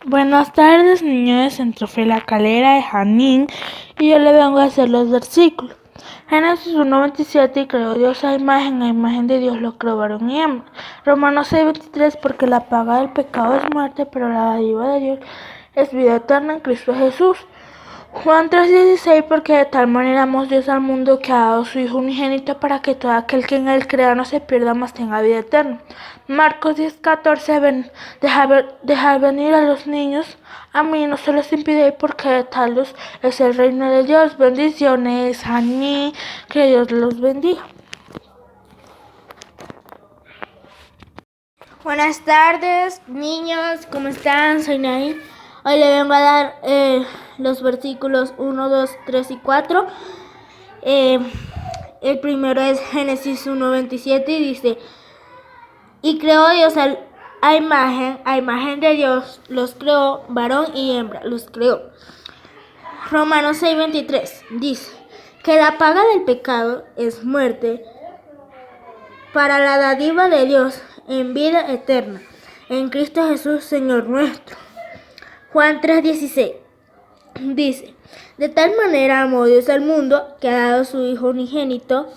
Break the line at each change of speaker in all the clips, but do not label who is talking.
Buenas tardes, niños de Centro La Calera de Janín, y yo le vengo a hacer los versículos. Génesis 1:27, y creó Dios a imagen de Dios lo creó varón y hembra. Romanos 6:23, porque la paga del pecado es muerte, pero la dádiva de Dios es vida eterna en Cristo Jesús. Juan 3:16, porque de tal manera amó Dios al mundo que ha dado su Hijo unigénito para que todo aquel que en él crea no se pierda, mas tenga vida eterna. Marcos 10:14, dejar venir a los niños a mí, no se los impidáis, porque de tal es el reino de Dios. Bendiciones a mí, que Dios los bendiga.
Buenas tardes, niños, ¿cómo están? Soy Naí. Hoy le vengo a dar los versículos 1, 2, 3 y 4. El primero es Génesis 1:27 y dice: y creó Dios a imagen de Dios los creó, varón y hembra los creó. Romanos 6:23 dice que la paga del pecado es muerte, para la dádiva de Dios en vida eterna en Cristo Jesús Señor nuestro. Juan 3:16 dice: de tal manera amó Dios al mundo que ha dado su Hijo unigénito,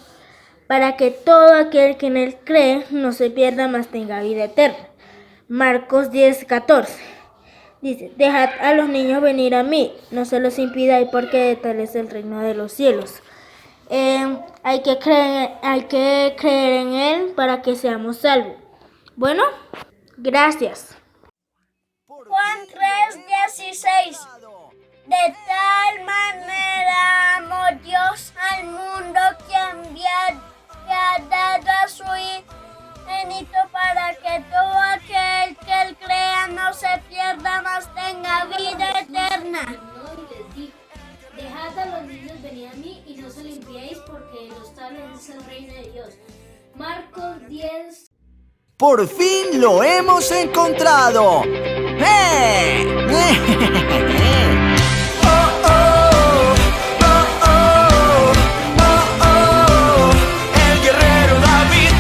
para que todo aquel que en él cree no se pierda, mas tenga vida eterna. Marcos 10:14 dice: dejad a los niños venir a mí, no se los impidáis, porque de tal es el reino de los cielos. Hay que creer en él para que seamos salvos. Bueno, gracias.
Juan 3:16. De tal manera amó Dios al mundo que ha dado a su Hijo para que todo aquel que él crea no se pierda, mas tenga vida eterna.
Y les dijo: dejad a los niños venir a mí y no se lo impidáis, porque de los tales es el reino de Dios. Marcos 10.
¡Por fin lo hemos encontrado! El guerrero David.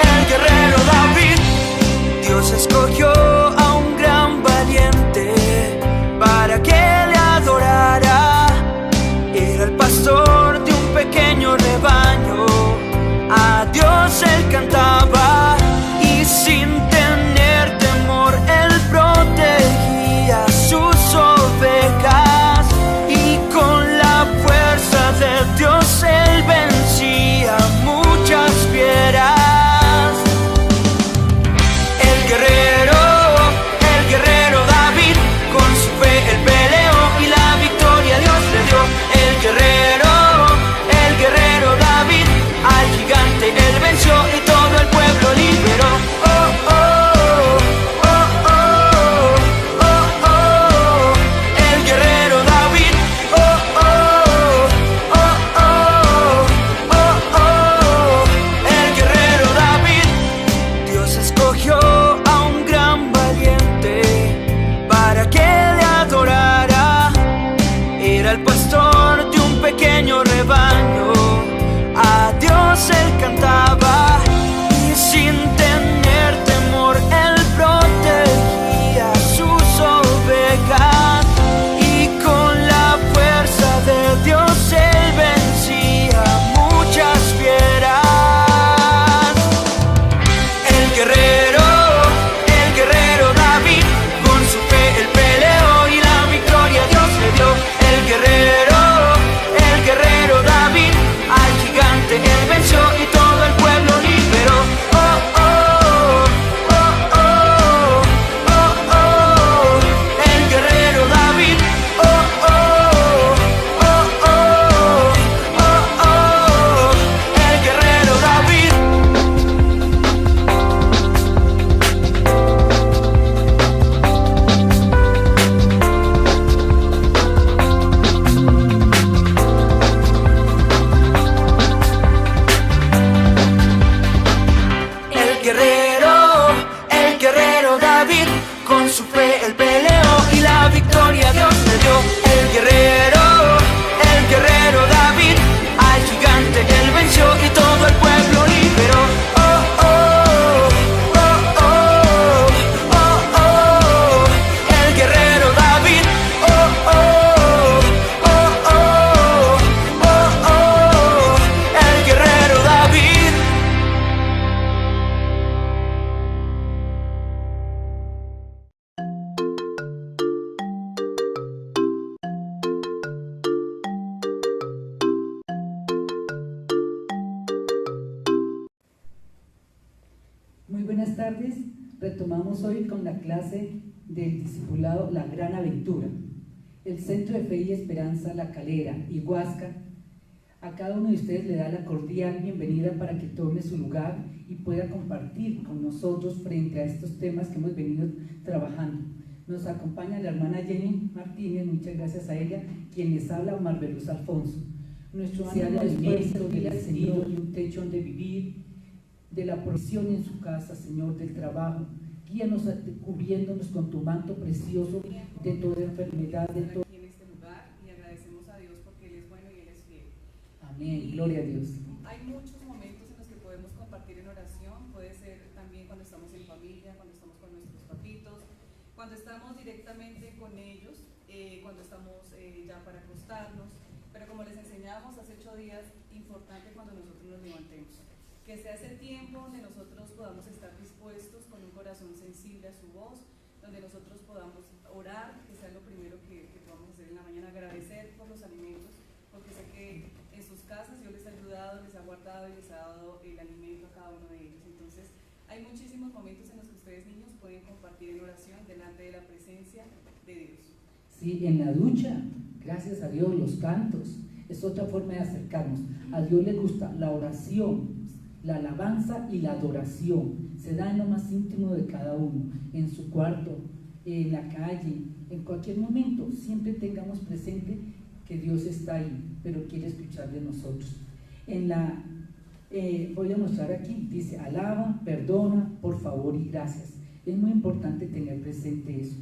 El guerrero David. Dios escogió a un gran valiente para que le adorara. Era el pastor de un pequeño rebaño, a Dios él cantaba, y sin tener temor él protegía sus ovejas, y con la fuerza de Dios él vencía muchas fieras. El guerrero David, con su fe él peleó y la victoria Dios le dio. El guerrero David, al gigante él venció y todo el pueblo liberó. El guerrero David. El guerrero David. Dios escogió a un gran valiente para que le adorara. Era el pastor de un pequeño rebaño, a Dios él cantaba.
tardes. Retomamos hoy con la clase del discipulado La Gran Aventura. El Centro de Fe y Esperanza La Calera y Huasca, a cada uno de ustedes le da la cordial bienvenida para que tome su lugar y pueda compartir con nosotros frente a estos temas que hemos venido trabajando. Nos acompaña la hermana Jenny Martínez, muchas gracias a ella, quien les habla, Marveluz Alfonso. Nuestro ánimo es del Señor y un techo donde vivir, de la provisión en su casa, Señor, del trabajo. Guíanos cubriéndonos con tu manto precioso de toda enfermedad, de todo.
Aquí en este lugar y agradecemos a Dios porque Él es bueno y Él es fiel.
Amén, gloria a Dios.
Hay muchos momentos en los que podemos compartir en oración, puede ser también cuando estamos en familia, cuando estamos con nuestros papitos, cuando estamos directamente con ellos, cuando estamos ya para acostarnos, pero como les enseñamos hace 8 días, importante cuando nosotros nos levantemos, que sea ese tiempo donde nosotros podamos estar dispuestos con un corazón sensible a su voz, donde nosotros podamos orar, que sea lo primero que podamos hacer en la mañana, agradecer por los alimentos, porque sé que en sus casas Dios les ha ayudado, les ha guardado y les ha dado el alimento a cada uno de ellos. Entonces, hay muchísimos momentos en los que ustedes niños pueden compartir en oración delante de la presencia de Dios.
Sí, en la ducha, gracias a Dios, los cantos, es otra forma de acercarnos. A Dios le gusta la oración, la alabanza y la adoración. Se da en lo más íntimo de cada uno, en su cuarto, en la calle, en cualquier momento. Siempre tengamos presente que Dios está ahí, pero quiere escuchar de nosotros. Voy a mostrar aquí, dice alaba, perdona, por favor y gracias. Es muy importante tener presente eso,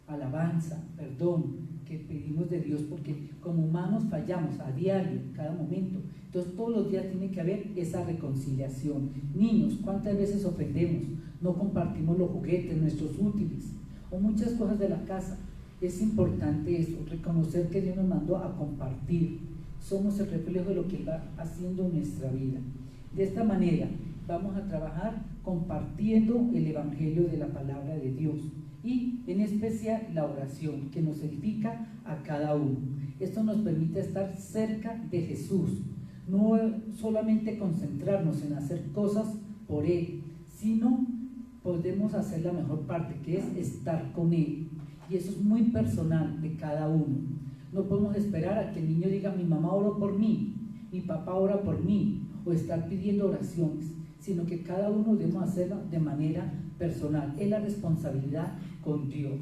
alabanza, perdón, que pedimos de Dios, porque como humanos fallamos a diario, cada momento. Entonces todos los días tiene que haber esa reconciliación. Niños, ¿cuántas veces ofendemos? No compartimos los juguetes, nuestros útiles o muchas cosas de la casa. Es importante eso, reconocer que Dios nos mandó a compartir. Somos el reflejo de lo que Él va haciendo en nuestra vida. De esta manera vamos a trabajar compartiendo el Evangelio de la palabra de Dios y en especial la oración que nos edifica a cada uno. Esto nos permite estar cerca de Jesús, no solamente concentrarnos en hacer cosas por Él, sino podemos hacer la mejor parte, que es estar con Él. Y eso es muy personal de cada uno. No podemos esperar a que el niño diga: mi mamá oró por mí, mi papá ora por mí, o estar pidiendo oraciones, sino que cada uno debemos hacerlo de manera personal. Es la responsabilidad con Dios.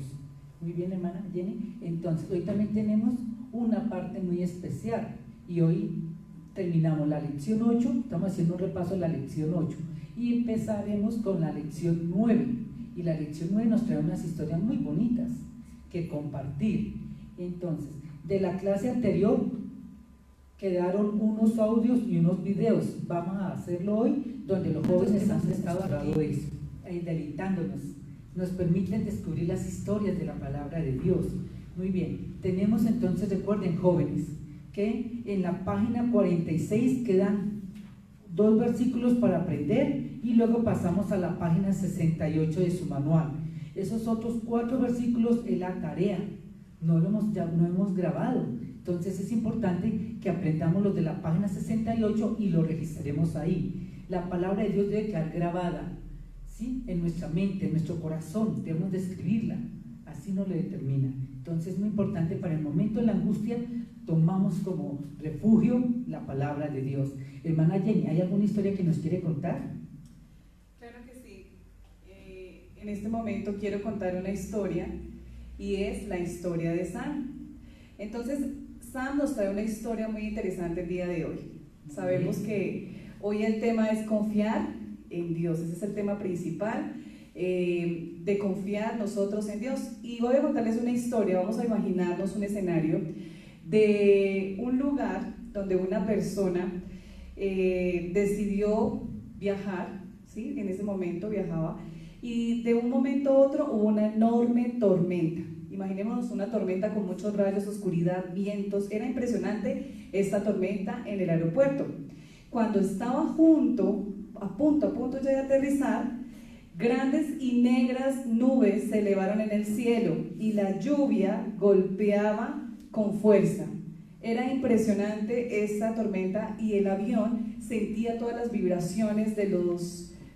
Muy bien, hermana Jenny. Entonces, hoy también tenemos una parte muy especial y hoy terminamos la lección 8, estamos haciendo un repaso de la lección 8 y empezaremos con la lección 9. Y la lección 9 nos trae unas historias muy bonitas que compartir. Entonces, de la clase anterior quedaron unos audios y unos videos. Vamos a hacerlo hoy, donde los jóvenes han estado hablando de eso, deleitándonos. Nos permiten descubrir las historias de la palabra de Dios. Muy bien, tenemos entonces, recuerden jóvenes, que en la página 46 quedan 2 versículos para aprender y luego pasamos a la página 68 de su manual. Esos otros 4 versículos es la tarea, no hemos grabado. Entonces es importante que aprendamos los de la página 68 y lo registremos ahí. La palabra de Dios debe quedar grabada, ¿sí?, en nuestra mente, en nuestro corazón. Debemos de escribirla, así nos lo determina. Entonces es muy importante, para el momento de la angustia tomamos como refugio la palabra de Dios. Hermana Jenny, ¿hay alguna historia que nos quiere contar?
Claro que sí. En este momento quiero contar una historia y es la historia de Sam. Entonces, Sam nos trae una historia muy interesante el día de hoy. Sabemos que hoy el tema es confiar en Dios, ese es el tema principal, de confiar nosotros en Dios. Y voy a contarles una historia, vamos a imaginarnos un escenario de un lugar donde una persona decidió viajar, ¿sí? En ese momento viajaba y de un momento a otro hubo una enorme tormenta. Imaginémonos una tormenta con muchos rayos, oscuridad, vientos. Era impresionante esta tormenta en el aeropuerto. Cuando estaba a punto ya de aterrizar, grandes y negras nubes se elevaron en el cielo y la lluvia golpeaba con fuerza. Era impresionante esta tormenta y el avión sentía todas las vibraciones de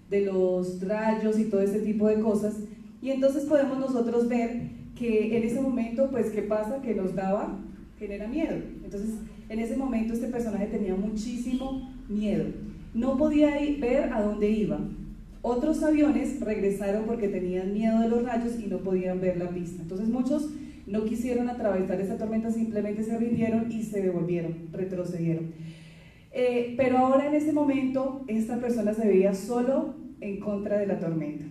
de los rayos y todo este tipo de cosas. Y entonces podemos nosotros ver que en ese momento, pues, ¿qué pasa? Que nos genera miedo. Entonces, en ese momento este personaje tenía muchísimo miedo. No podía ver a dónde iba. Otros aviones regresaron porque tenían miedo de los rayos y no podían ver la pista. Entonces muchos no quisieron atravesar esa tormenta, simplemente se rindieron y se devolvieron, retrocedieron. Pero ahora en ese momento esta persona se veía solo en contra de la tormenta.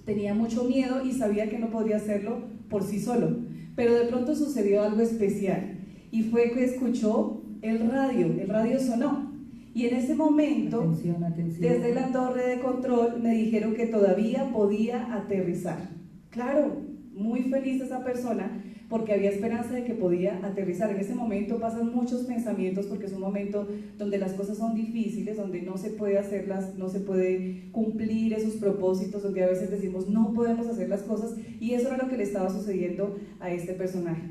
Tenía mucho miedo y sabía que no podía hacerlo por sí solo, pero de pronto sucedió algo especial y fue que escuchó el radio sonó. Y en ese momento, atención. Desde la torre de control me dijeron que todavía podía aterrizar. Claro, muy feliz esa persona porque había esperanza de que podía aterrizar. En ese momento pasan muchos pensamientos porque es un momento donde las cosas son difíciles, donde no se puede hacerlas, no se puede cumplir esos propósitos, donde a veces decimos no podemos hacer las cosas, y eso era lo que le estaba sucediendo a este personaje.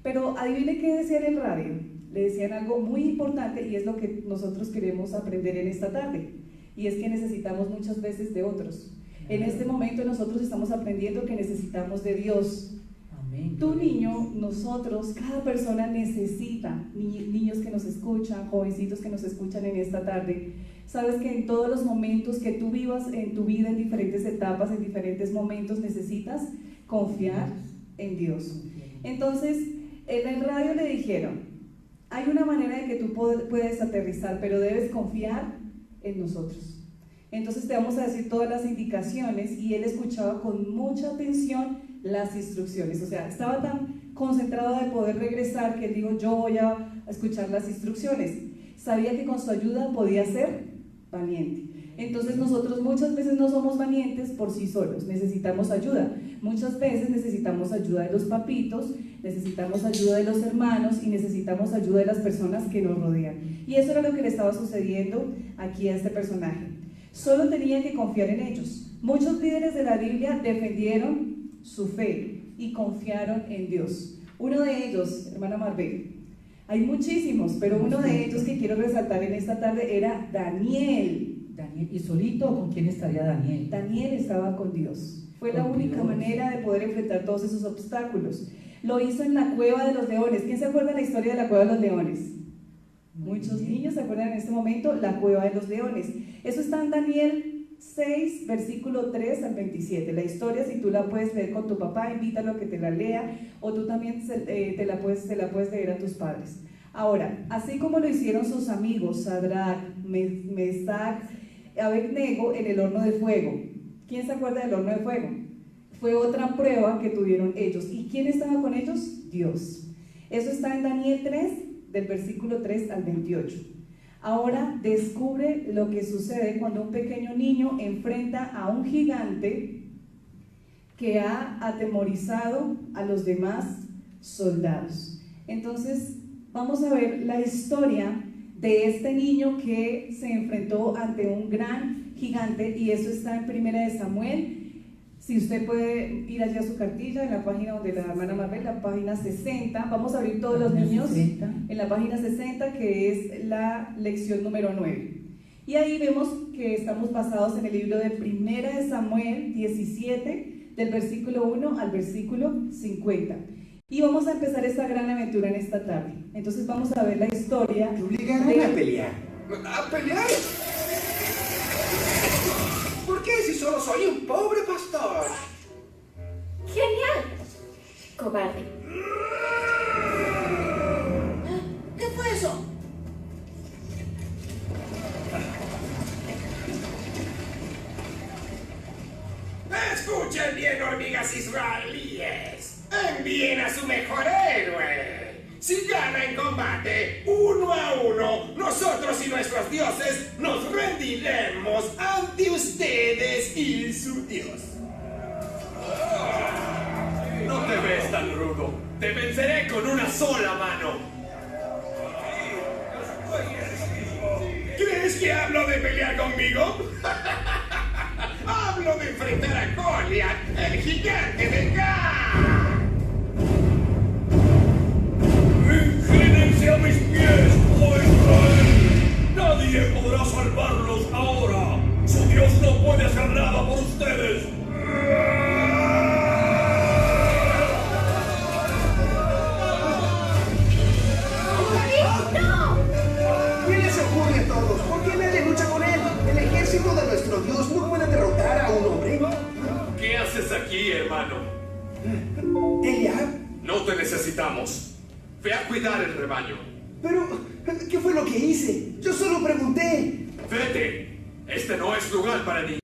Pero adivine qué decía en el radio. Le decían algo muy importante y es lo que nosotros queremos aprender en esta tarde, y es que necesitamos muchas veces de otros. En este momento nosotros estamos aprendiendo que necesitamos de Dios. Amén. Tu niño, nosotros, cada persona necesita, niños que nos escuchan, jovencitos que nos escuchan en esta tarde. Sabes que en todos los momentos que tú vivas en tu vida, en diferentes etapas, en diferentes momentos, necesitas confiar en Dios. Entonces, en el radio le dijeron: hay una manera de que tú puedes aterrizar, pero debes confiar en nosotros. Entonces te vamos a decir todas las indicaciones, y él escuchaba con mucha atención las instrucciones. O sea, estaba tan concentrado de poder regresar que él dijo: yo voy a escuchar las instrucciones. Sabía que con su ayuda podía ser valiente. Entonces nosotros muchas veces no somos valientes por sí solos, necesitamos ayuda. Muchas veces necesitamos ayuda de los papitos, necesitamos ayuda de los hermanos y necesitamos ayuda de las personas que nos rodean. Y eso era lo que le estaba sucediendo aquí a este personaje. Solo tenía que confiar en ellos. Muchos líderes de la Biblia defendieron su fe y confiaron en Dios. Uno de ellos, hermana Marbella, hay muchísimos, pero uno de ellos que quiero resaltar en esta tarde era Daniel.
¿Y solito o con quién estaría Daniel?
Daniel estaba con Dios. Fue la única manera de poder enfrentar todos esos obstáculos. Lo hizo en la cueva de los leones. ¿Quién se acuerda de la historia de la cueva de los leones? Muchos niños se acuerdan en este momento, la cueva de los leones. Eso está en Daniel 6, versículo 3 al 27. La historia, si tú la puedes leer con tu papá, invítalo a que te la lea, o tú también te la puedes leer a tus padres. Ahora, así como lo hicieron sus amigos Sadrach, Mesach, Abednego en el horno de fuego. ¿Quién se acuerda del horno de fuego? Fue otra prueba que tuvieron ellos. ¿Y quién estaba con ellos? Dios. Eso está en Daniel 3, del versículo 3 al 28. Ahora descubre lo que sucede cuando un pequeño niño enfrenta a un gigante que ha atemorizado a los demás soldados. Entonces vamos a ver la historia de este niño que se enfrentó ante un gran gigante, y eso está en Primera de Samuel. Si usted puede ir allá a su cartilla, en la página donde la hermana Marbel, la página 60, vamos a abrir todos los niños 60. En la página 60, que es la lección número 9. Y ahí vemos que estamos basados en el libro de Primera de Samuel 17, del versículo 1 al versículo 50. Y vamos a empezar esta gran aventura en esta tarde. Entonces vamos a ver la historia.
Te obligarán a pelear. ¿A pelear? ¿Por qué si solo soy un pobre pastor?
¡Genial! Cobarde.
¿Qué fue eso? Escuchen bien, hormigas israelíes. Envíen a su mejor héroe. Si gana en combate 1 a 1, nosotros y nuestros dioses nos rendiremos ante ustedes y su dios.
No te ves tan rudo. Te venceré con una sola mano.
¿Crees que hablo de pelear conmigo? Hablo de enfrentar a Goliat, el gigante de Gat.
¡Inclínense a mis pies, oh Israel! ¡Nadie podrá salvarlos ahora! ¡Su Dios no no puede hacer nada por ustedes.
¿Qué les ocurre a todos? ¿Por qué nadie lucha con él? El ejército de nuestro Dios no puede derrotar a un hombre.
¿Qué haces aquí, hermano?
¿Eliab?
No te necesitamos. Ve a cuidar el rebaño.
Pero, ¿qué fue lo que hice? Yo solo pregunté.
Vete. Este no es lugar para niños.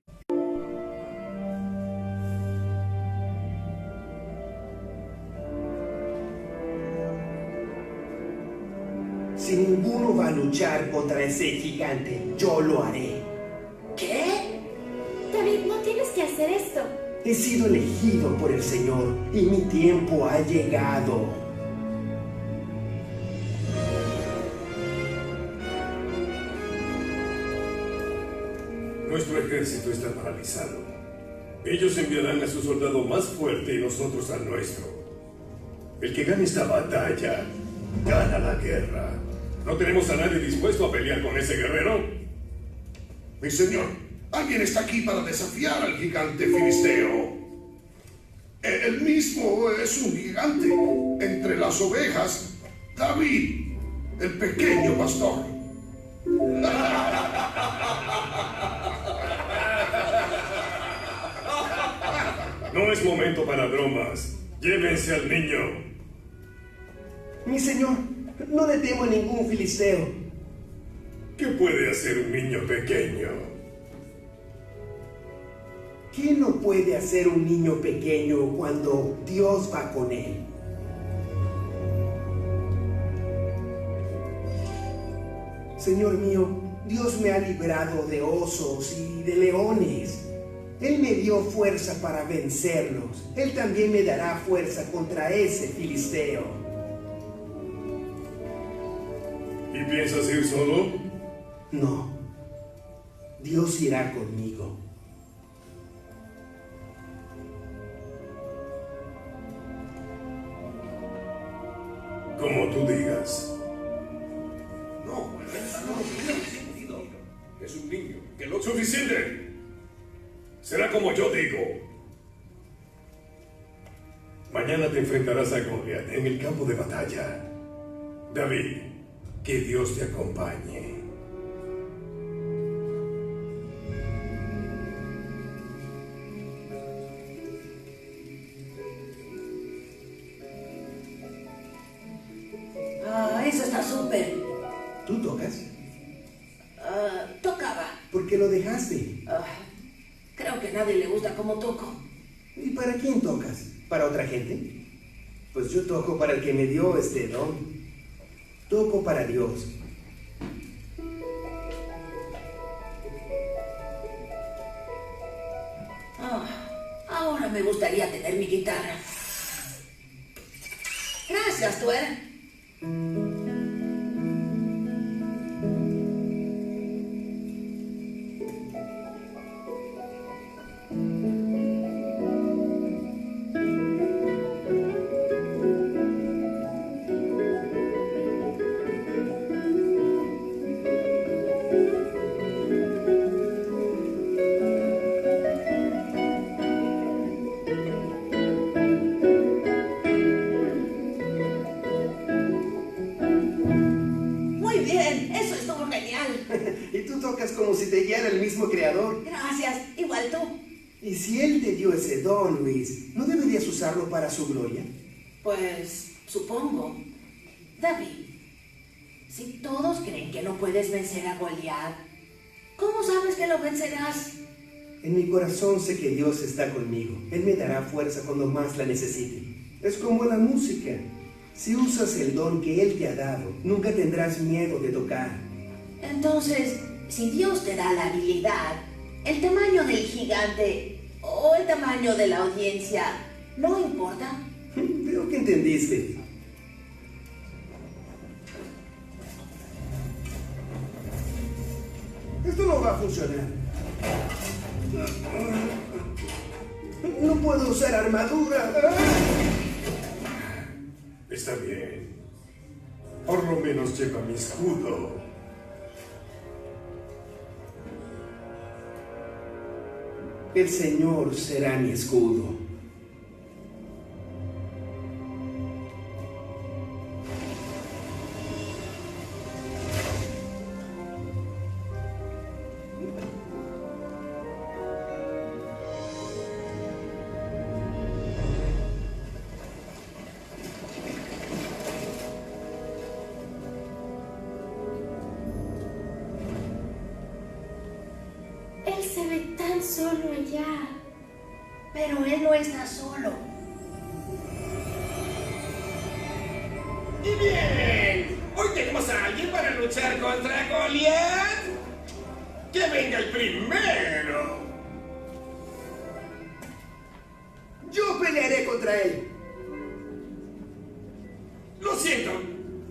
Si ninguno va a luchar contra ese gigante, yo lo haré.
¿Qué? David, no tienes que hacer esto.
He sido elegido por el Señor y mi tiempo ha llegado.
Nuestro ejército está paralizado. Ellos enviarán a su soldado más fuerte y nosotros al nuestro. El que gane esta batalla, gana la guerra. ¿No tenemos a nadie dispuesto a pelear con ese guerrero?
Mi señor, alguien está aquí para desafiar al gigante filisteo. Él mismo es un gigante. Entre las ovejas, David, el pequeño pastor.
No es momento para bromas. Llévense al niño.
Mi señor, no le temo a ningún filisteo.
¿Qué puede hacer un niño pequeño?
¿Qué no puede hacer un niño pequeño cuando Dios va con él? Señor mío, Dios me ha librado de osos y de leones. Él me dio fuerza para vencerlos. Él también me dará fuerza contra ese filisteo.
¿Y piensas ir solo?
No. Dios irá conmigo.
Como tú digas.
No,
es un niño. ¡Que lo suficiente! Será como yo digo. Mañana te enfrentarás a Goliat en el campo de batalla. David, que Dios te acompañe.
Eso está súper.
¿Tú tocas?
Tocaba.
¿Por qué lo dejaste?
Creo que a nadie le gusta cómo toco.
¿Y para quién tocas? ¿Para otra gente? Pues yo toco para el que me dio este don. Toco para Dios.
Ahora me gustaría tener mi guitarra. Gracias, Tuer.
Y tú tocas como si te guiara el mismo creador.
Gracias, igual tú.
Y si él te dio ese don, Luis, ¿no deberías usarlo para su gloria?
Pues, supongo. David, si todos creen que no puedes vencer a Goliat, ¿cómo sabes que lo vencerás?
En mi corazón sé que Dios está conmigo. Él me dará fuerza cuando más la necesite. Es como la música. Si usas el don que Él te ha dado, nunca tendrás miedo de tocar.
Entonces, si Dios te da la habilidad, el tamaño del gigante o el tamaño de la audiencia no importa.
Veo que entendiste. Esto no va a funcionar. No puedo usar armadura.
Está bien. Por lo menos lleva mi escudo.
El Señor será mi escudo.
Él se ve tan solo allá. Pero él no está solo.
Y bien, hoy tenemos a alguien para luchar contra Goliat. ¡Que venga el primero!
Yo pelearé contra él.
Lo siento,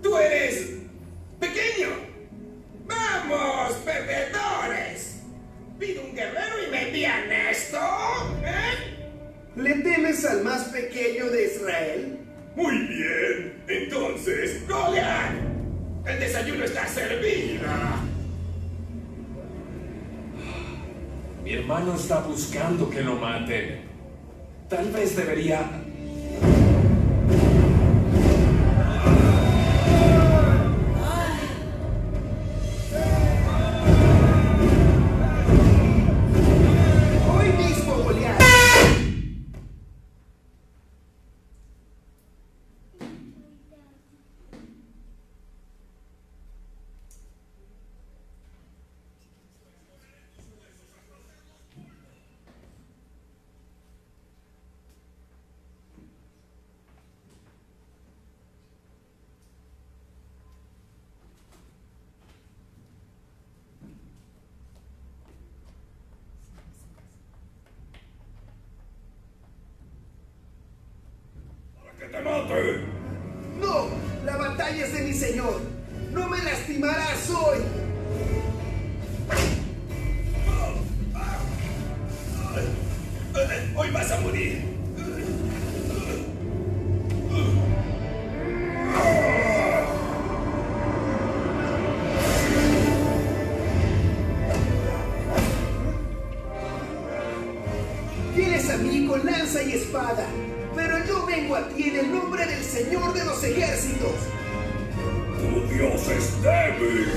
tú eres pequeño. ¡Vamos, perdedores! ¿Pido un guerrero y me envían esto?
¿Le temes al más pequeño de Israel?
Muy bien, entonces...
¡Goliat! El desayuno está servido.
Mi hermano está buscando que lo maten. Tal vez debería...
Hoy mismo, Goliat.
¡Que te mate!
No, la batalla es de mi Señor. No me lastimarás hoy.
Hoy vas a morir.
Vienes a mí con lanza y espada, pero yo vengo a ti en el nombre del Señor de los ejércitos.
¡Tu Dios es débil!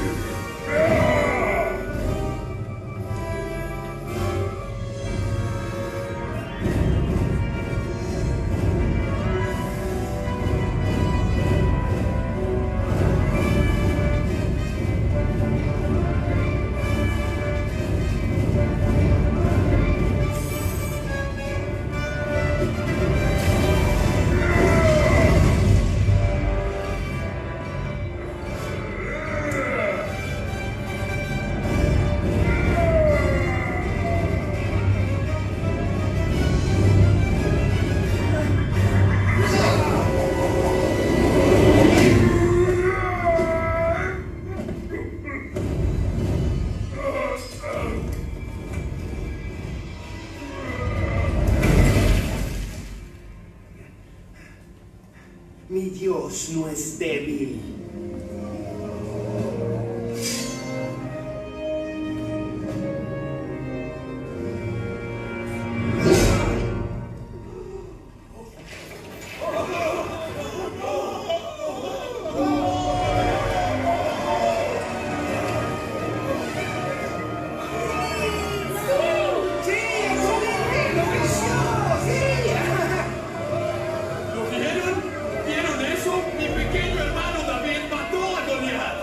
Mi Dios no es débil.
¿Lo vieron? ¿Vieron eso? Mi pequeño hermano David mató a Goliat.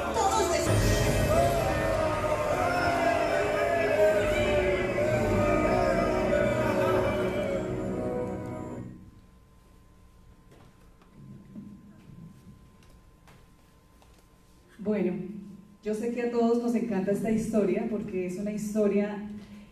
Bueno, yo sé que a todos nos encanta esta historia porque es una historia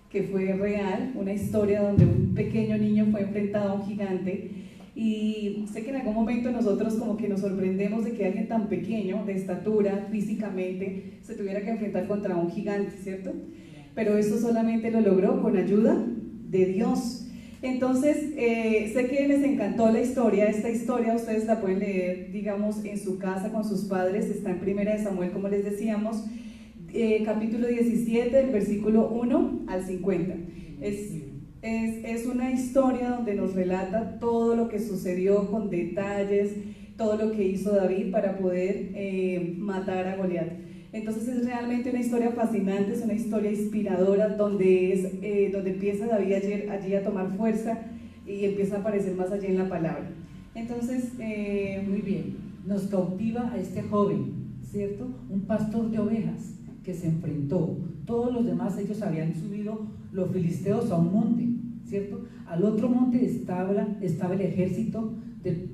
que fue real, una historia donde un pequeño niño fue enfrentado a un gigante, y sé que en algún momento nosotros como que nos sorprendemos de que alguien tan pequeño, de estatura, físicamente, se tuviera que enfrentar contra un gigante, ¿cierto? Pero esto solamente lo logró con ayuda de Dios. Entonces, sé que les encantó la historia. Esta historia ustedes la pueden leer, digamos, en su casa con sus padres. Está en 1 Samuel, como les decíamos, capítulo 17, del versículo 1 al 50. Es una historia donde nos relata todo lo que sucedió con detalles, todo lo que hizo David para poder matar a Goliat. Entonces es realmente una historia fascinante, es una historia inspiradora donde empieza David allí a tomar fuerza y empieza a aparecer más allí en la palabra. Entonces,
muy bien, nos cautiva a este joven, ¿cierto? Un pastor de ovejas que se enfrentó. Todos los demás, ellos habían subido los filisteos a un monte, ¿cierto? Al otro monte estaba el ejército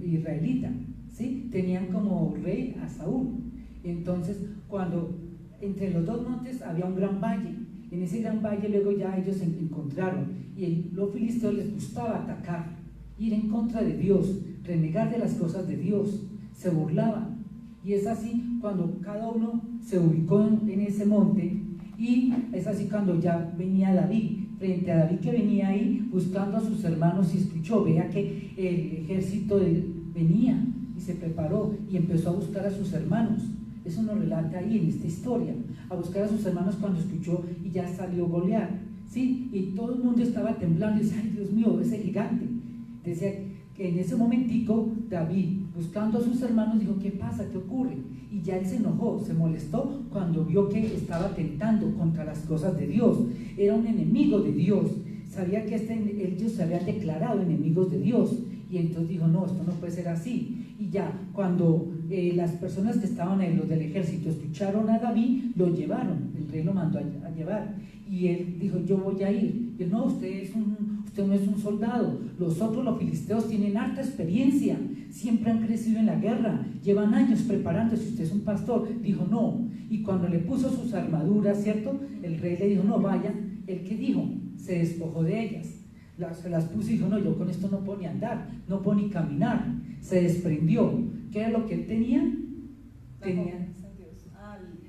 israelita, ¿sí? Tenían como rey a Saúl. Entonces, cuando entre los dos montes había un gran valle, en ese gran valle luego ya ellos se encontraron y a los filisteos les gustaba atacar, ir en contra de Dios, renegar de las cosas de Dios, se burlaban. Y es así cuando cada uno se ubicó en ese monte, y es así cuando ya venía David, frente a David que venía ahí buscando a sus hermanos y escuchó, vea que el ejército venía y se preparó y empezó a buscar a sus hermanos. Eso nos relata ahí en esta historia, a buscar a sus hermanos cuando escuchó y ya salió Goliat, ¿sí? Y todo el mundo estaba temblando y decía, ay Dios mío, ese gigante. Decía que en ese momentico David, buscando a sus hermanos, dijo, ¿qué pasa? ¿Qué ocurre? Y ya él se enojó, se molestó cuando vio que estaba tentando contra las cosas de Dios. Era un enemigo de Dios, sabía que ellos se habían declarado enemigos de Dios, y entonces dijo, no, esto no puede ser así. Y ya cuando las personas que estaban ahí, los del ejército, escucharon a David, lo llevaron, el rey lo mandó a llevar, y él dijo, yo voy a ir. Y él, no, usted no es un soldado, los filisteos tienen harta experiencia, siempre han crecido en la guerra, llevan años preparándose, usted es un pastor. Dijo, no. Y cuando le puso sus armaduras, ¿cierto? El rey le dijo, no, vaya. ¿El que dijo? Se despojó de ellas, se las puso y dijo, no, yo con esto no puedo ni andar, no puedo ni caminar. Se desprendió. ¿Qué era lo que él tenía? Tenía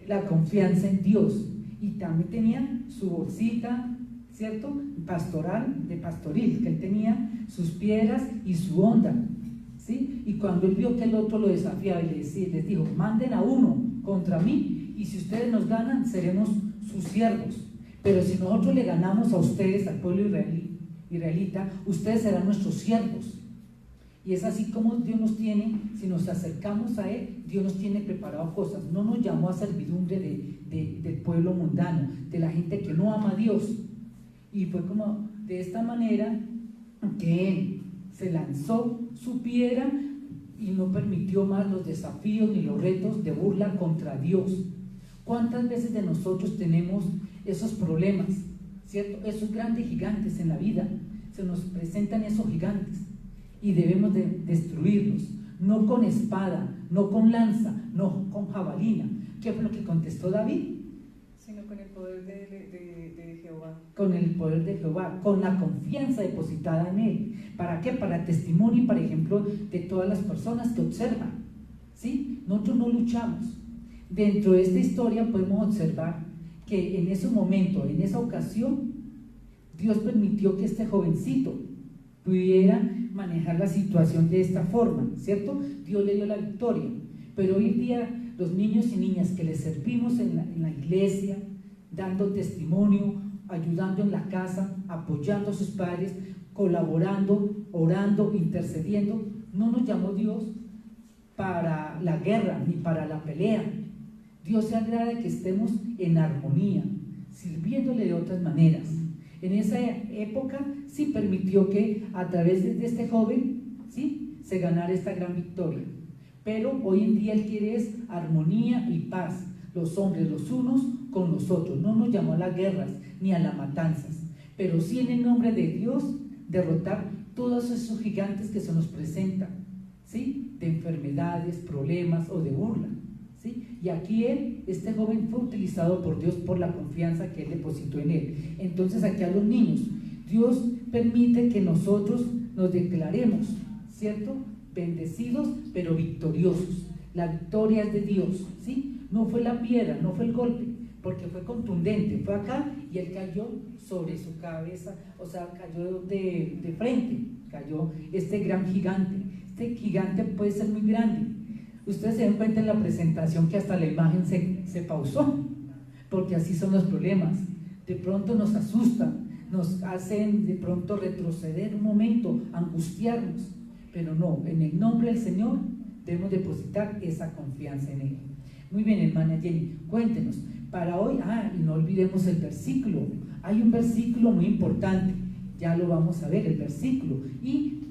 la confianza en Dios, y también tenía su bolsita, ¿cierto? De pastoril, que él tenía sus piedras y su onda, ¿sí? Y cuando él vio que el otro lo desafiaba y les dijo, manden a uno contra mí, y si ustedes nos ganan, seremos sus siervos, pero si nosotros le ganamos a ustedes, al pueblo israelita, ustedes serán nuestros siervos. Y es así como Dios nos tiene, si nos acercamos a Él, Dios nos tiene preparado cosas. No nos llamó a servidumbre del pueblo mundano, de la gente que no ama a Dios. Y fue como de esta manera que Él se lanzó su piedra y no permitió más los desafíos ni los retos de burla contra Dios. ¿Cuántas veces de nosotros tenemos esos problemas, ¿cierto? Esos grandes gigantes en la vida, se nos presentan esos gigantes. Y debemos de destruirlos, no con espada, no con lanza, no con jabalina. ¿Qué fue lo que contestó David?
Sino con el poder de Jehová.
Con el poder de Jehová, con la confianza depositada en Él. ¿Para qué? Para testimonio y para ejemplo de todas las personas que observan, ¿sí? Nosotros no luchamos. Dentro de esta historia podemos observar que en ese momento, en esa ocasión, Dios permitió que este jovencito pudiera manejar la situación de esta forma, ¿cierto? Dios le dio la victoria, pero hoy día los niños y niñas que les servimos en la iglesia, dando testimonio, ayudando en la casa, apoyando a sus padres, colaborando, orando, intercediendo, no nos llamó Dios para la guerra ni para la pelea. Dios se agrada de que estemos en armonía, sirviéndole de otras maneras. En esa época sí permitió que a través de este joven, ¿sí?, se ganara esta gran victoria. Pero hoy en día Él quiere es armonía y paz, los hombres los unos con los otros. No nos llamó a las guerras ni a las matanzas, pero sí en el nombre de Dios derrotar todos esos gigantes que se nos presentan, ¿sí?, de enfermedades, problemas o de burla, ¿sí? Y aquí este joven fue utilizado por Dios por la confianza que Él depositó en él. Entonces aquí a los niños, Dios permite que nosotros nos declaremos, ¿cierto?, bendecidos pero victoriosos. La victoria es de Dios, ¿sí? No fue la piedra, no fue el golpe, porque fue contundente, fue acá y él cayó sobre su cabeza, o sea, cayó de frente, cayó este gran gigante. Este gigante puede ser muy grande. Ustedes se dan cuenta en la presentación que hasta la imagen se pausó, porque así son los problemas. De pronto nos asustan, nos hacen de pronto retroceder un momento, angustiarnos, pero no, en el nombre del Señor debemos depositar esa confianza en Él. Muy bien, hermana Jenny, cuéntenos, para hoy, y no olvidemos el versículo, hay un versículo muy importante, ya lo vamos a ver, el versículo, y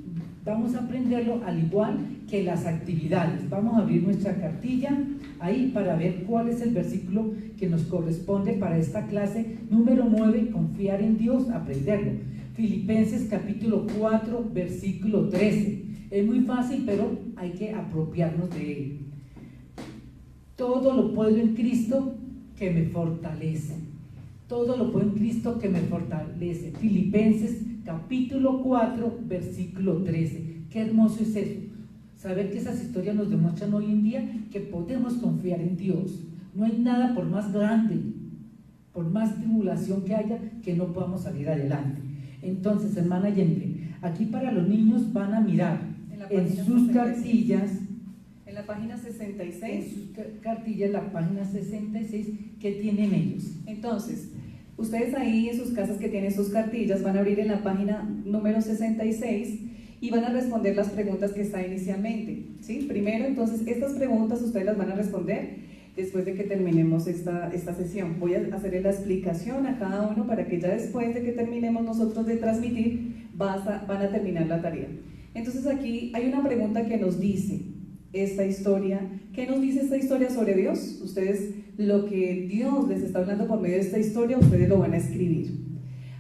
vamos a aprenderlo al igual que las actividades. Vamos a abrir nuestra cartilla ahí para ver cuál es el versículo que nos corresponde para esta clase número 9, confiar en Dios, aprenderlo. Filipenses capítulo 4, versículo 13. Es muy fácil, pero hay que apropiarnos de él. Todo lo puedo en Cristo que me fortalece. Todo lo puedo en Cristo que me fortalece. Filipenses capítulo 4, versículo 13. Qué hermoso es eso. Saber que esas historias nos demuestran hoy en día que podemos confiar en Dios. No hay nada por más grande, por más tribulación que haya, que no podamos salir adelante. Entonces, hermana Jenny, aquí para los niños van a mirar en sus cartillas,
en la página 66,
en sus cartillas, la página 66, ¿qué tienen ellos?
Entonces, ustedes ahí en sus casas que tienen sus cartillas van a abrir en la página número 66 y van a responder las preguntas que está inicialmente, ¿sí? Primero, entonces, estas preguntas ustedes las van a responder después de que terminemos esta sesión. Voy a hacerle la explicación a cada uno para que ya después de que terminemos nosotros de transmitir, van a terminar la tarea. Entonces aquí hay una pregunta que nos dice esta historia. ¿Qué nos dice esta historia sobre Dios? Ustedes, lo que Dios les está hablando por medio de esta historia, ustedes lo van a escribir.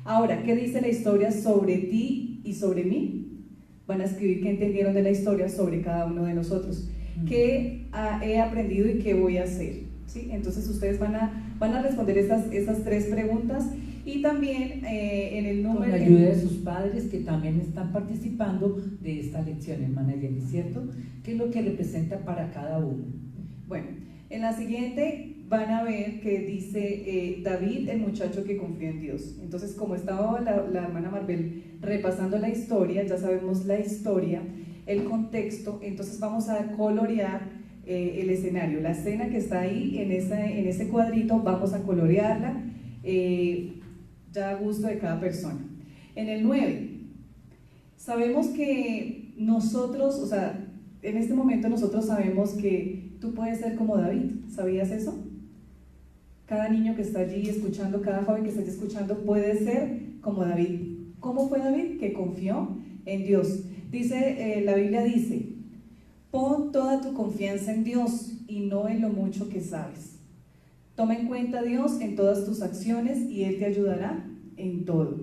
Ahora, ¿qué dice la historia sobre ti y sobre mí? Van a escribir qué entendieron de la historia sobre cada uno de nosotros. ¿Qué he aprendido y qué voy a hacer? ¿Sí? Entonces ustedes van a responder estas tres preguntas y también en el número...
Con la ayuda de sus padres que también están participando de esta lección, hermana Jenny, ¿cierto? ¿Qué es lo que representa para cada uno?
Bueno, en la siguiente van a ver que dice David, el muchacho que confió en Dios. Entonces, como estaba la hermana Maribel repasando la historia, ya sabemos la historia, el contexto, entonces vamos a colorear el escenario, la escena que está ahí en ese cuadrito, vamos a colorearla ya a gusto de cada persona. En el 9, sabemos que nosotros, o sea, en este momento nosotros sabemos que tú puedes ser como David, ¿sabías eso? Cada niño que está allí escuchando, cada joven que está allí escuchando puede ser como David. ¿Cómo fue David? Que confió en Dios. Dice, la Biblia dice, pon toda tu confianza en Dios y no en lo mucho que sabes. Toma en cuenta a Dios en todas tus acciones y Él te ayudará en todo.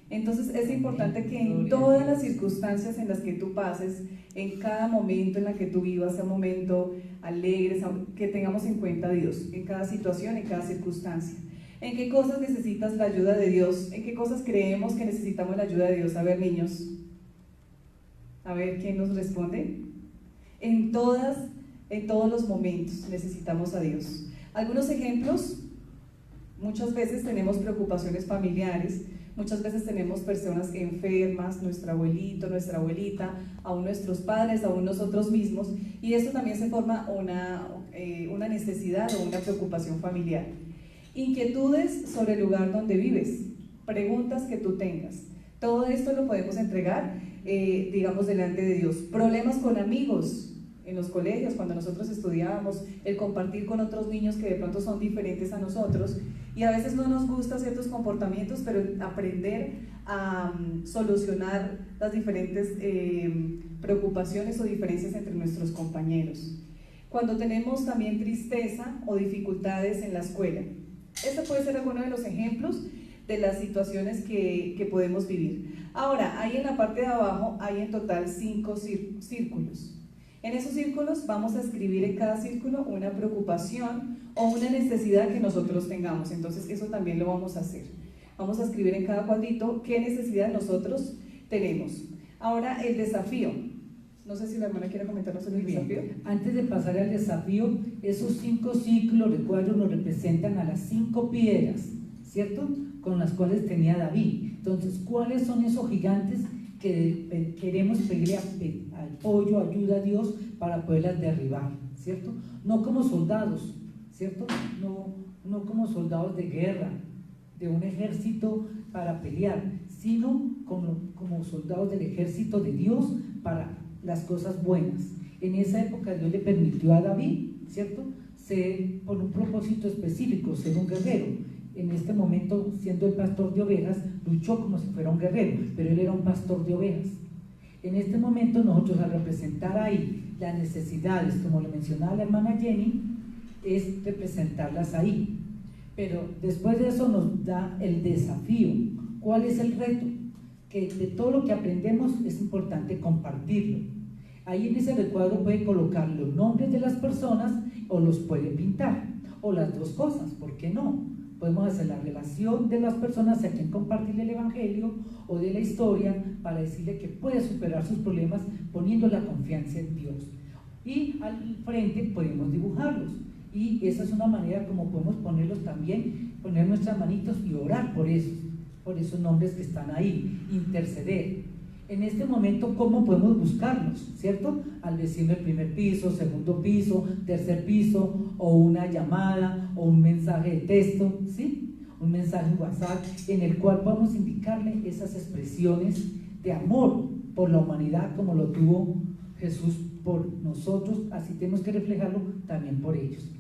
Entonces es importante que en todas las circunstancias en las que tú pases, en cada momento en la que tú vivas, sea un momento alegre, que tengamos en cuenta a Dios, en cada situación, en cada circunstancia. ¿En qué cosas necesitas la ayuda de Dios? ¿En qué cosas creemos que necesitamos la ayuda de Dios? A ver, niños, a ver quién nos responde. En todos los momentos necesitamos a Dios. Algunos ejemplos: muchas veces tenemos preocupaciones familiares, muchas veces tenemos personas enfermas, nuestro abuelito, nuestra abuelita, aún nuestros padres, aún nosotros mismos, y esto también se forma una necesidad o una preocupación familiar. Inquietudes sobre el lugar donde vives, preguntas que tú tengas, todo esto lo podemos entregar, digamos, delante de Dios. Problemas con amigos en los colegios, cuando nosotros estudiábamos, el compartir con otros niños que de pronto son diferentes a nosotros y a veces no nos gustan ciertos comportamientos, pero aprender a solucionar las diferentes preocupaciones o diferencias entre nuestros compañeros. Cuando tenemos también tristeza o dificultades en la escuela, este puede ser alguno de los ejemplos de las situaciones que podemos vivir. Ahora, ahí en la parte de abajo hay en total 5 círculos. En esos círculos vamos a escribir en cada círculo una preocupación o una necesidad que nosotros tengamos. Entonces eso también lo vamos a hacer. Vamos a escribir en cada cuadrito qué necesidad nosotros tenemos. Ahora el desafío. No sé si la hermana quiere comentarnos el desafío.
Antes de pasar al desafío, esos 5 círculos de cuadros nos representan a las 5 piedras, ¿cierto? Con las cuales tenía David. Entonces, ¿cuáles son esos gigantes que queremos pedirle apoyo, ayuda a Dios para poderlas derribar, ¿cierto? No como soldados, ¿cierto? No como soldados de guerra, de un ejército para pelear, sino como soldados del ejército de Dios para las cosas buenas. En esa época Dios le permitió a David, ¿cierto?, ser, por un propósito específico, ser un guerrero. En este momento, siendo el pastor de ovejas, luchó como si fuera un guerrero, pero él era un pastor de ovejas. En este momento nosotros, al representar ahí las necesidades, como lo mencionaba la hermana Jenny, es representarlas ahí. Pero después de eso nos da el desafío. ¿Cuál es el reto? Que de todo lo que aprendemos es importante compartirlo. Ahí en ese recuadro puede colocar los nombres de las personas o los puede pintar, o las dos cosas, ¿por qué no? Podemos hacer la relación de las personas a quien compartirle el evangelio o de la historia para decirle que puede superar sus problemas poniendo la confianza en Dios. Y al frente podemos dibujarlos, y esa es una manera como podemos ponerlos también, poner nuestras manitos y orar por esos nombres que están ahí, interceder. En este momento, ¿cómo podemos buscarlos? ¿Cierto? Al decirme el primer piso, segundo piso, tercer piso, o una llamada, o un mensaje de texto, ¿sí? Un mensaje en WhatsApp, en el cual podemos indicarle esas expresiones de amor por la humanidad, como lo tuvo Jesús por nosotros, así tenemos que reflejarlo también por ellos.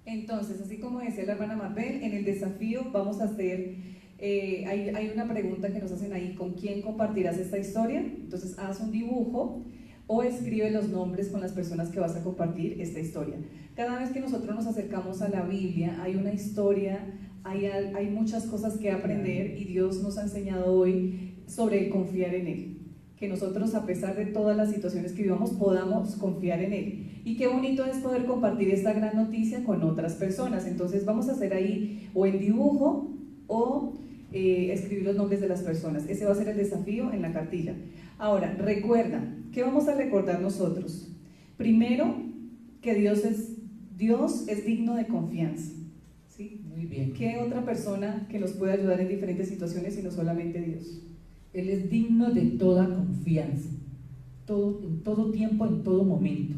Entonces, así como decía la hermana Marbel, en el desafío vamos a hacer... hay una pregunta que nos hacen ahí: ¿con quién compartirás esta historia? Entonces haz un dibujo o escribe los nombres con las personas que vas a compartir esta historia. Cada vez que nosotros nos acercamos a la Biblia hay una historia, hay muchas cosas que aprender, y Dios nos ha enseñado hoy sobre confiar en Él, que nosotros, a pesar de todas las situaciones que vivamos, podamos confiar en Él. Y qué bonito es poder compartir esta gran noticia con otras personas. Entonces vamos a hacer ahí o el dibujo o escribir los nombres de las personas. Ese va a ser el desafío en la cartilla. Ahora, recuerda, ¿qué vamos a recordar nosotros? Primero, que Dios es digno de confianza, ¿sí?
Muy bien.
¿Qué otra persona que nos puede ayudar en diferentes situaciones sino solamente Dios?
Él es digno de toda confianza, en todo tiempo, en todo momento.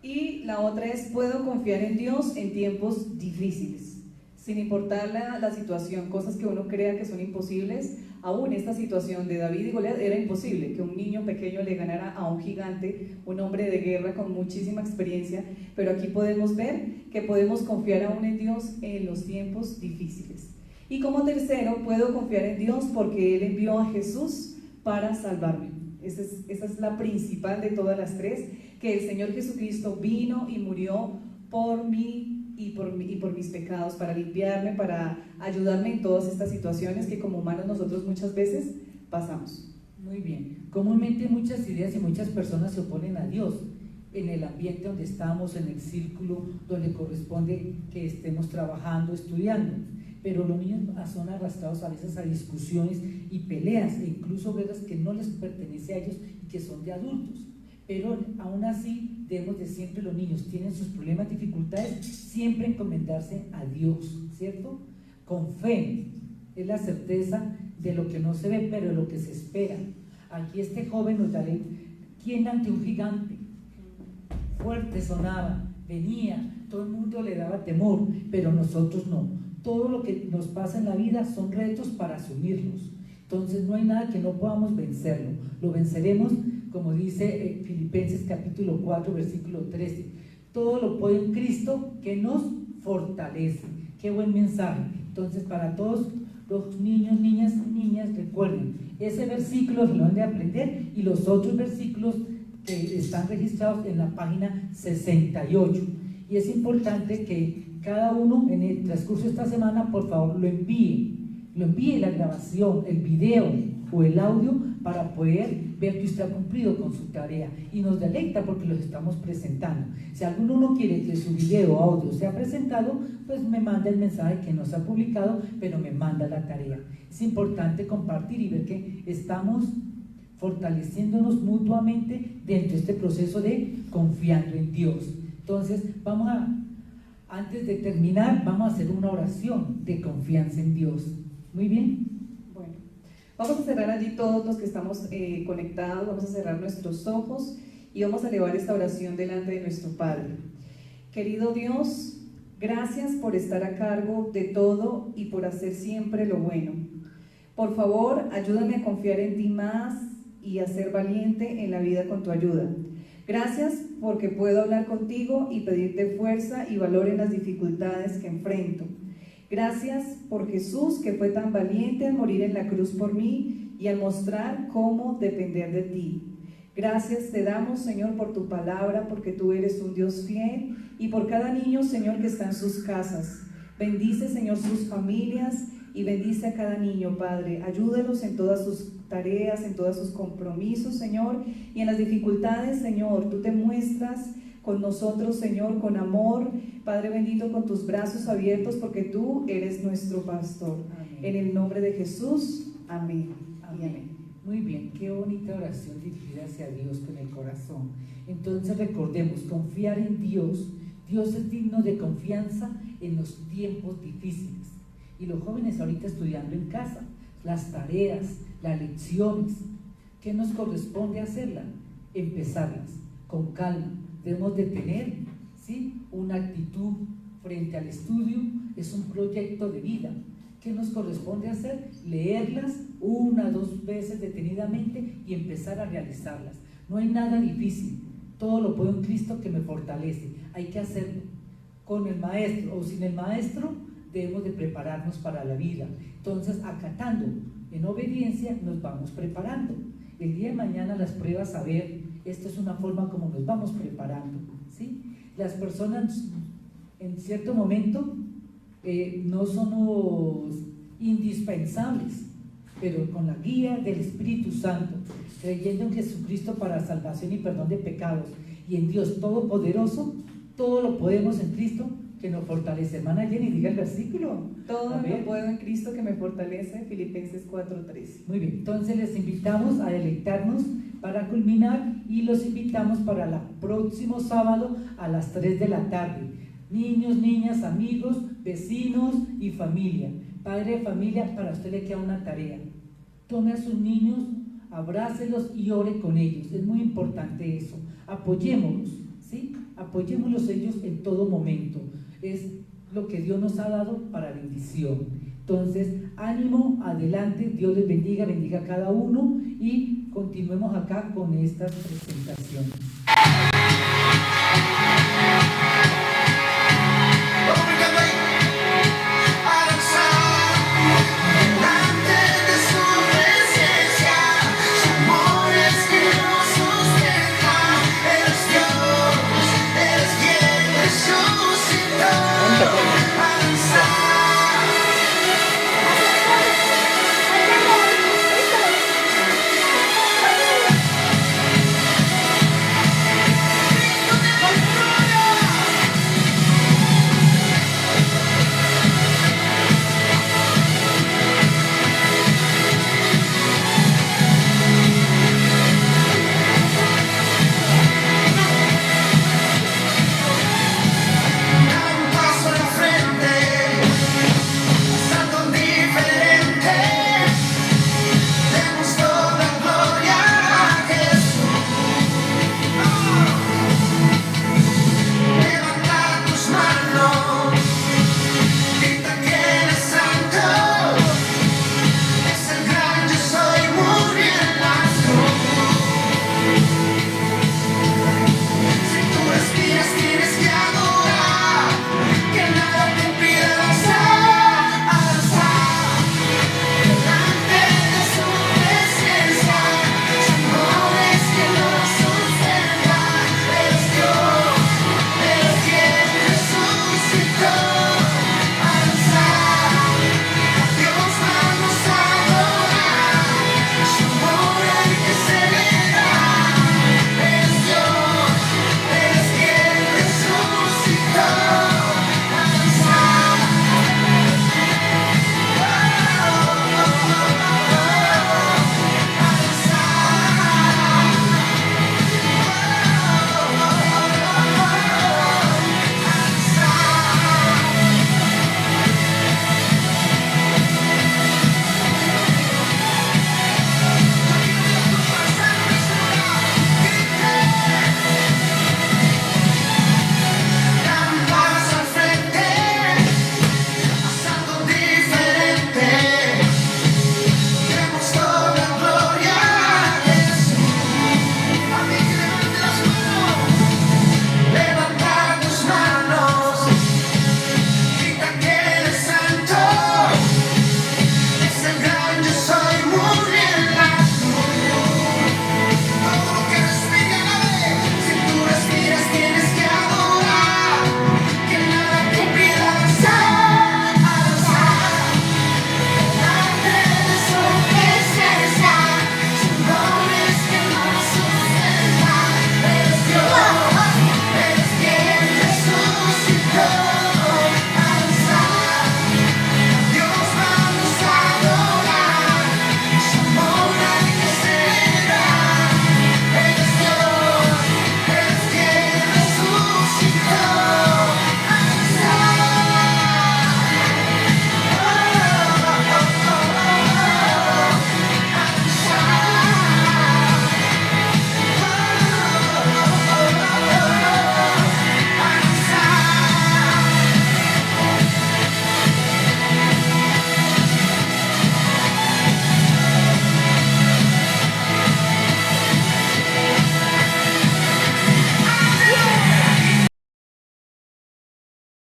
Y la otra es: puedo confiar en Dios en tiempos difíciles. Sin importar la situación, cosas que uno crea que son imposibles. Aún esta situación de David y Goliat era imposible, que un niño pequeño le ganara a un gigante, un hombre de guerra con muchísima experiencia, pero aquí podemos ver que podemos confiar aún en Dios en los tiempos difíciles. Y como tercero, puedo confiar en Dios porque Él envió a Jesús para salvarme. Esa es la principal de todas las tres, que el Señor Jesucristo vino y murió por mí y por mis pecados, para limpiarme, para ayudarme en todas estas situaciones que como humanos nosotros muchas veces pasamos.
Muy bien. Comúnmente muchas ideas y muchas personas se oponen a Dios en el ambiente donde estamos, en el círculo donde corresponde que estemos trabajando, estudiando. Pero los niños son arrastrados a veces a discusiones y peleas, e incluso guerras que no les pertenece a ellos y que son de adultos. Pero aún así debemos de siempre, los niños tienen sus problemas, dificultades, siempre encomendarse a Dios, ¿cierto? Con fe, es la certeza de lo que no se ve, pero de lo que se espera. Aquí este joven nos dará: ¿quién ante un gigante? Fuerte sonaba, venía, todo el mundo le daba temor, pero nosotros no. Todo lo que nos pasa en la vida son retos para asumirlos. Entonces no hay nada que no podamos vencerlo. Lo venceremos, como dice Filipenses capítulo 4, versículo 13. Todo lo puede en Cristo que nos fortalece. Qué buen mensaje. Entonces, para todos los niños, niñas, recuerden, ese versículo lo han de aprender, y los otros versículos que están registrados en la página 68. Y es importante que cada uno en el transcurso de esta semana, por favor, lo envíe la grabación, el video o el audio, para poder ver que usted ha cumplido con su tarea, y nos deleita porque los estamos presentando. Si alguno no quiere que su video o audio sea presentado, pues me manda el mensaje que no se ha publicado, pero me manda la tarea. Es importante compartir y ver que estamos fortaleciéndonos mutuamente dentro de este proceso de confiando en Dios. Entonces antes de terminar, vamos a hacer una oración de confianza en Dios. Muy bien.
Bueno, vamos a cerrar allí todos los que estamos conectados, vamos a cerrar nuestros ojos y vamos a elevar esta oración delante de nuestro Padre. Querido Dios,
Gracias por estar a cargo de todo y por hacer siempre lo bueno. Por favor, ayúdame a confiar en ti más y a ser valiente en la vida con tu ayuda. Gracias porque puedo hablar contigo y pedirte fuerza y valor en las dificultades que enfrento. Gracias por Jesús, que fue tan valiente al morir en la cruz por mí y al mostrar cómo depender de ti. Gracias te damos, Señor, por tu palabra, porque tú eres un Dios fiel, y por cada niño, Señor, que está en sus casas. Bendice, Señor, sus familias y bendice a cada niño, Padre. Ayúdalos en todas sus tareas, en todos sus compromisos, Señor, y en las dificultades, Señor. Tú te muestras con nosotros, Señor, con amor, Padre bendito, con tus brazos abiertos, porque tú eres nuestro pastor. Amén. En el nombre de Jesús, amén. Amén. Y amén.
Muy bien, qué bonita oración dirigida hacia Dios con el corazón. Entonces recordemos, confiar en Dios. Dios es digno de confianza en los tiempos difíciles. Y los jóvenes ahorita estudiando en casa, las tareas, las lecciones, ¿qué nos corresponde hacerlas? Empezarlas con calma. Debemos de tener, ¿sí?, una actitud frente al estudio. Es un proyecto de vida. ¿Qué nos corresponde hacer? Leerlas 1 o 2 veces detenidamente y empezar a realizarlas. No hay nada difícil. Todo lo puedo en Cristo que me fortalece. Hay que hacerlo. Con el maestro o sin el maestro, debemos de prepararnos para la vida. Entonces, acatando, en obediencia, nos vamos preparando. El día de mañana las pruebas, a ver, esto es una forma como nos vamos preparando, ¿sí? Las personas en cierto momento no somos indispensables, pero con la guía del Espíritu Santo, creyendo en Jesucristo para salvación y perdón de pecados, y en Dios Todopoderoso, todo lo podemos en Cristo que nos fortalece. Hermana Jenny, diga el versículo.
Todo lo puedo en Cristo que me fortalece, Filipenses 4:13.
Muy bien, entonces les invitamos a deleitarnos para culminar y los invitamos para el próximo sábado a las 3 de la tarde. Niños, niñas, amigos, vecinos y familia. Padre de familia, para usted le queda una tarea. Tome a sus niños, abrácelos y ore con ellos. Es muy importante eso. Apoyémoslos, ¿sí? Apoyémoslos ellos en todo momento. Es lo que Dios nos ha dado para bendición. Entonces, ánimo, adelante, Dios les bendiga, bendiga a cada uno y continuemos acá con estas presentaciones.